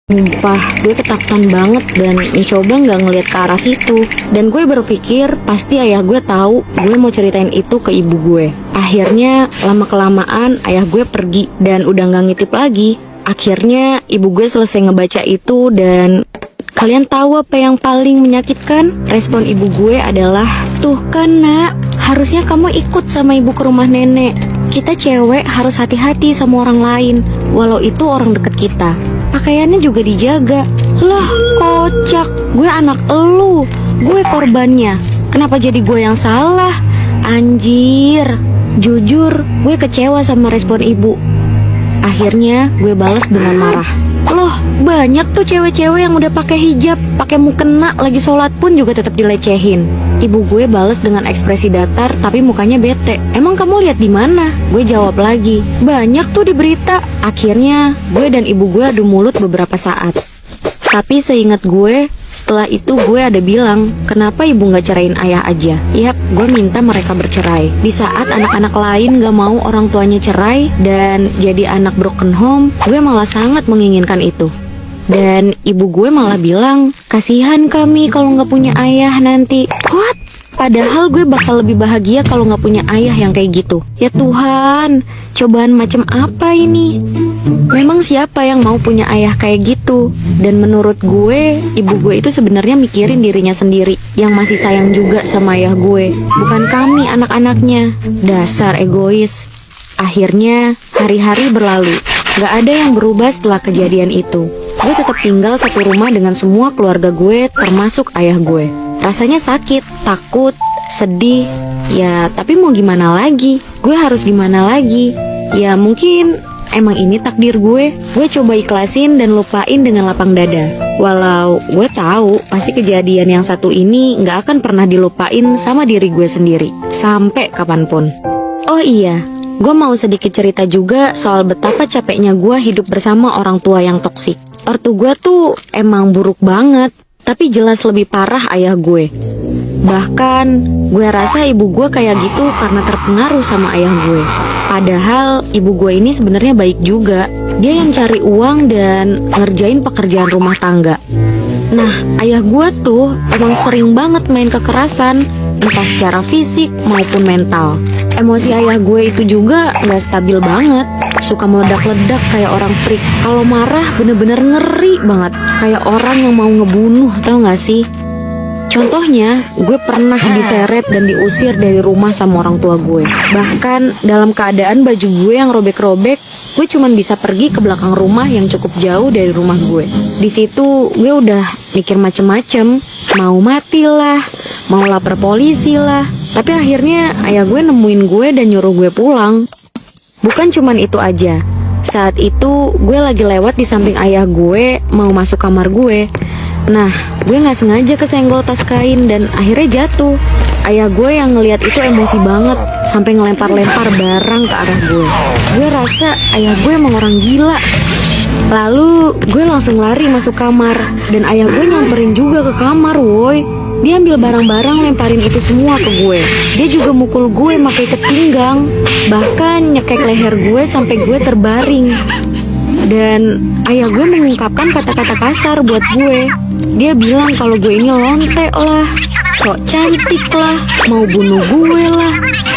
Sumpah, gue ketakutan banget dan mencoba nggak ngeliat ke arah situ. Dan gue berpikir pasti ayah gue tahu gue mau ceritain itu ke ibu gue. Akhirnya lama-kelamaan ayah gue pergi dan udah nggak ngitip lagi. Akhirnya ibu gue selesai ngebaca itu dan kalian tahu apa yang paling menyakitkan? Respon ibu gue adalah, "Tuh kan nak, harusnya kamu ikut sama ibu ke rumah nenek. Kita cewek harus hati-hati sama orang lain, walau itu orang deket kita. Pakaiannya juga dijaga." Lah, kocak, gue anak elu, gue korbannya. Kenapa jadi gue yang salah? Anjir. Jujur, gue kecewa sama respon ibu. Akhirnya gue balas dengan marah. Loh, banyak tuh cewek-cewek yang udah pakai hijab, pakai mukena, lagi sholat pun juga tetap dilecehin. Ibu gue balas dengan ekspresi datar tapi mukanya bete. Emang kamu lihat di mana? Gue jawab lagi, banyak tuh di berita. Akhirnya gue dan ibu gue adu mulut beberapa saat. Tapi seingat gue, setelah itu gue ada bilang, kenapa ibu gak ceraiin ayah aja? Yap, gue minta mereka bercerai. Di saat anak-anak lain gak mau orang tuanya cerai dan jadi anak broken home, gue malah sangat menginginkan itu. Dan ibu gue malah bilang, kasihan kami kalau gak punya ayah nanti. What? Padahal gue bakal lebih bahagia kalau gak punya ayah yang kayak gitu. Ya Tuhan, cobaan macam apa ini? Memang siapa yang mau punya ayah kayak gitu? Dan menurut gue, ibu gue itu sebenarnya mikirin dirinya sendiri, yang masih sayang juga sama ayah gue, bukan kami anak-anaknya. Dasar egois. Akhirnya, hari-hari berlalu. Gak ada yang berubah setelah kejadian itu. Gue tetap tinggal satu rumah dengan semua keluarga gue, termasuk ayah gue. Rasanya sakit, takut, sedih. Ya, tapi mau gimana lagi? Gue harus gimana lagi? Ya, mungkin emang ini takdir gue. Gue coba ikhlasin dan lupain dengan lapang dada. Walau gue tahu pasti kejadian yang satu ini gak akan pernah dilupain sama diri gue sendiri, sampai kapanpun. Oh iya, gue mau sedikit cerita juga soal betapa capeknya gue hidup bersama orang tua yang toksik. Ortu gue tuh emang buruk banget, tapi jelas lebih parah ayah gue. Bahkan gue rasa ibu gue kayak gitu karena terpengaruh sama ayah gue. Padahal ibu gue ini sebenarnya baik juga. Dia yang cari uang dan ngerjain pekerjaan rumah tangga. Nah, ayah gue tuh emang sering banget main kekerasan, entah secara fisik maupun mental. Emosi ayah gue itu juga gak stabil banget. Suka meledak-ledak kayak orang freak. Kalau marah bener-bener ngeri banget, kayak orang yang mau ngebunuh, tau gak sih? Contohnya, gue pernah diseret dan diusir dari rumah sama orang tua gue. Bahkan dalam keadaan baju gue yang robek-robek, gue cuman bisa pergi ke belakang rumah yang cukup jauh dari rumah gue. Di situ gue udah mikir macem-macem, mau mati lah, mau lapor polisi lah. Tapi akhirnya ayah gue nemuin gue dan nyuruh gue pulang. Bukan cuman itu aja. Saat itu gue lagi lewat di samping ayah gue mau masuk kamar gue. Nah, gue gak sengaja kesenggol tas kain dan akhirnya jatuh. Ayah gue yang ngeliat itu emosi banget, sampai ngelempar-lempar barang ke arah gue. Gue rasa ayah gue emang orang gila. Lalu gue langsung lari masuk kamar, dan ayah gue nyamperin juga ke kamar, woi. Dia ambil barang-barang lemparin itu semua ke gue. Dia juga mukul gue pakai ikat pinggang, bahkan nyekek leher gue sampai gue terbaring. Dan ayah gue mengungkapkan kata-kata kasar buat gue. Dia bilang kalau gue ini lonte lah, sok cantik lah, mau bunuh gue lah.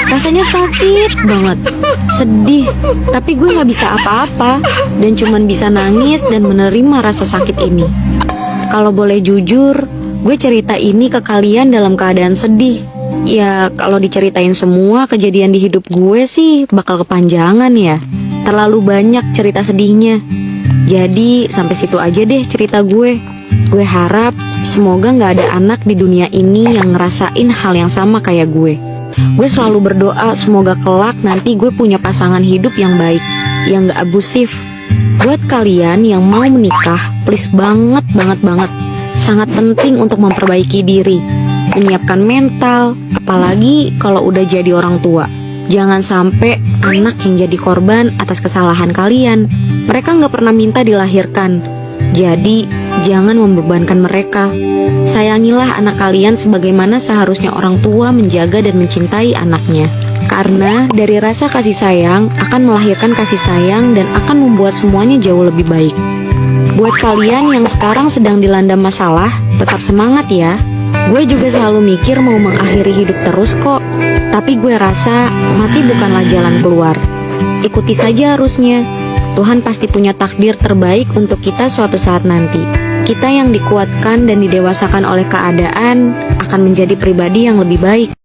Rasanya sakit banget, sedih, tapi gue gak bisa apa-apa dan cuman bisa nangis dan menerima rasa sakit ini. Kalau boleh jujur, gue cerita ini ke kalian dalam keadaan sedih. Ya, kalau diceritain semua kejadian di hidup gue sih bakal kepanjangan ya. Terlalu banyak cerita sedihnya. Jadi sampai situ aja deh cerita gue. Gue harap semoga gak ada anak di dunia ini yang ngerasain hal yang sama kayak gue. Gue selalu berdoa semoga kelak nanti gue punya pasangan hidup yang baik, yang gak abusif. Buat kalian yang mau menikah, please banget, sangat penting untuk memperbaiki diri, menyiapkan mental, apalagi kalau udah jadi orang tua. Jangan sampai anak yang jadi korban atas kesalahan kalian. Mereka gak pernah minta dilahirkan. Jadi, jangan membebankan mereka. Sayangilah anak kalian sebagaimana seharusnya orang tua menjaga dan mencintai anaknya. Karena dari rasa kasih sayang akan melahirkan kasih sayang dan akan membuat semuanya jauh lebih baik. Buat kalian yang sekarang sedang dilanda masalah, tetap semangat ya. Gue juga selalu mikir mau mengakhiri hidup terus kok. Tapi gue rasa mati bukanlah jalan keluar. Ikuti saja arusnya. Tuhan pasti punya takdir terbaik untuk kita suatu saat nanti. Kita yang dikuatkan dan didewasakan oleh keadaan akan menjadi pribadi yang lebih baik.